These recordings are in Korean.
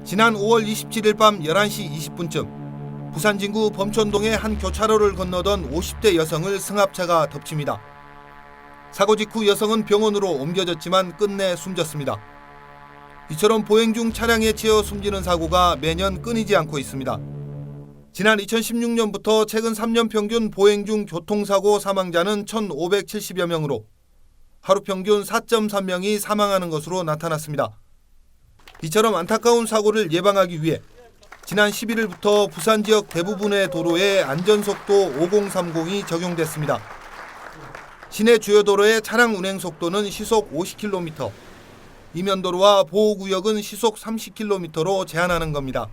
지난 5월 27일 밤 11시 20분쯤 부산 진구 범천동의 한 교차로를 건너던 50대 여성을 승합차가 덮칩니다. 사고 직후 여성은 병원으로 옮겨졌지만 끝내 숨졌습니다. 이처럼 보행 중 차량에 치여 숨지는 사고가 매년 끊이지 않고 있습니다. 지난 2016년부터 최근 3년 평균 보행 중 교통사고 사망자는 1,570여 명으로 하루 평균 4.3명이 사망하는 것으로 나타났습니다. 이처럼 안타까운 사고를 예방하기 위해 지난 11일부터 부산 지역 대부분의 도로에 안전속도 5030이 적용됐습니다. 시내 주요 도로의 차량 운행 속도는 시속 50km, 이면도로와 보호구역은 시속 30km로 제한하는 겁니다.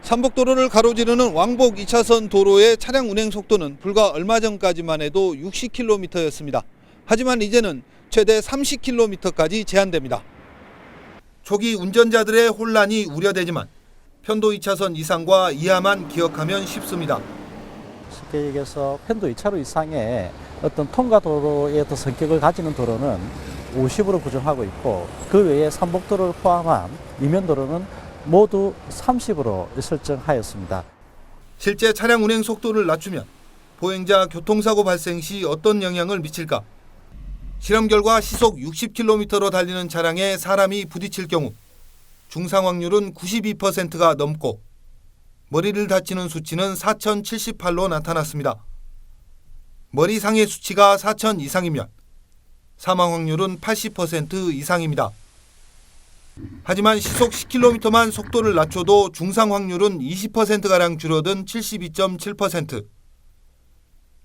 삼복도로를 가로지르는 왕복 2차선 도로의 차량 운행 속도는 불과 얼마 전까지만 해도 60km였습니다. 하지만 이제는 최대 30km까지 제한됩니다. 초기 운전자들의 혼란이 우려되지만 편도 2차선 이상과 이하만 기억하면 쉽습니다. 쉽게 얘기해서 편도 2차로 이상의 어떤 통과도로의 어떤 성격을 가지는 도로는 50으로 규정하고 있고, 그 외에 삼복도로를 포함한 이면도로는 모두 30으로 설정하였습니다. 실제 차량 운행 속도를 낮추면 보행자 교통사고 발생 시 어떤 영향을 미칠까? 실험 결과 시속 60km로 달리는 차량에 사람이 부딪힐 경우 중상 확률은 92%가 넘고 머리를 다치는 수치는 4,078로 나타났습니다. 머리 상해 수치가 4,000 이상이면 사망 확률은 80% 이상입니다. 하지만 시속 10km만 속도를 낮춰도 중상 확률은 20%가량 줄어든 72.7%,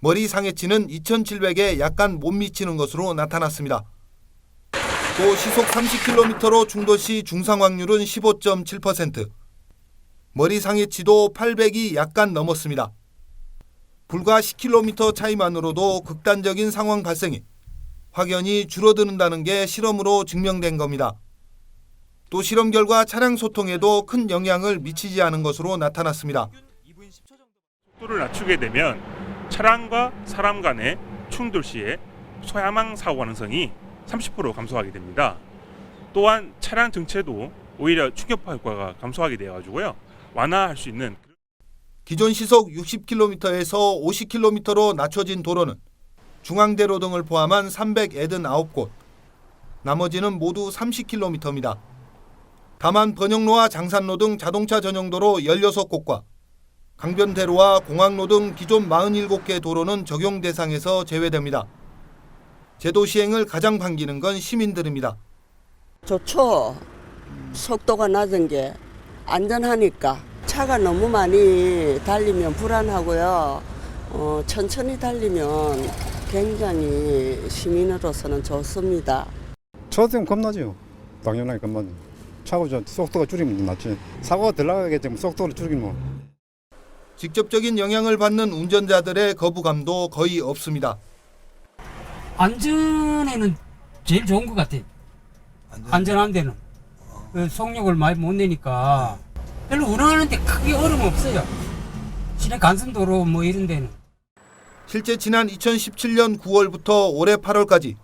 머리 상해치는 2,700에 약간 못 미치는 것으로 나타났습니다. 또 시속 30km로 충돌 시 중상 확률은 15.7%, 머리 상해치도 800이 약간 넘었습니다. 불과 10km 차이만으로도 극단적인 상황 발생이 확연히 줄어드는다는 게 실험으로 증명된 겁니다. 또 실험 결과 차량 소통에도 큰 영향을 미치지 않은 것으로 나타났습니다. 속도를 낮추게 되면 차량과 사람 간의 충돌 시에 소야망 사고 가능성이 30% 감소하게 됩니다. 또한 차량 정체도 오히려 충격파 효과가 감소하게 되어가지고요, 완화할 수 있는. 기존 시속 60km에서 50km로 낮춰진 도로는 중앙대로 등을 포함한 389곳, 나머지는 모두 30km입니다. 다만 번영로와 장산로 등 자동차 전용도로 16곳과 강변대로와 공항로 등 기존 47개 도로는 적용 대상에서 제외됩니다. 제도 시행을 가장 반기는 건 시민들입니다. 좋죠. 속도가 낮은 게 안전하니까. 차가 너무 많이 달리면 불안하고요. 천천히 달리면 굉장히 시민으로서는 좋습니다. 저도 겁나죠. 당연하게 겁나죠. 차고 속도가 줄이면 낫지. 사고가 덜 나가겠지. 속도를 줄이면 뭐. 직접적인 영향을 받는 운전자들의 거부감도 거의 없습니다. 안전에는 제일 좋은 것 같아. 안전한 데는. 속력을 많이 못 내니까 별로 운행하는데 크게 어려움 없어요. 시내 간선도로 뭐 이런 데는. 실제 지난 2017년 9월부터 올해 8월까지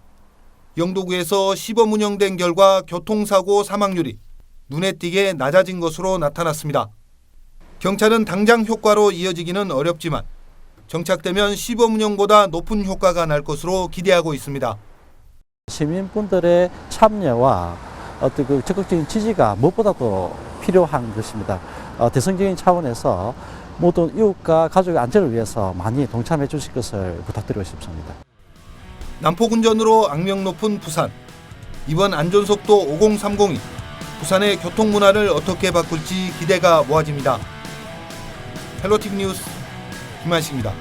영도구에서 시범 운영된 결과 교통사고 사망률이 눈에 띄게 낮아진 것으로 나타났습니다. 경찰은 당장 효과로 이어지기는 어렵지만 정착되면 시범 운영보다 높은 효과가 날 것으로 기대하고 있습니다. 시민분들의 참여와 어떤 그 적극적인 지지가 무엇보다도 필요한 것입니다. 대승적인 차원에서 모든 이웃과 가족의 안전을 위해서 많이 동참해 주실 것을 부탁드리고 싶습니다. 난폭운전으로 악명 높은 부산. 이번 안전속도 5030이 부산의 교통문화를 어떻게 바꿀지 기대가 모아집니다. 헬로티비 뉴스 김한식입니다.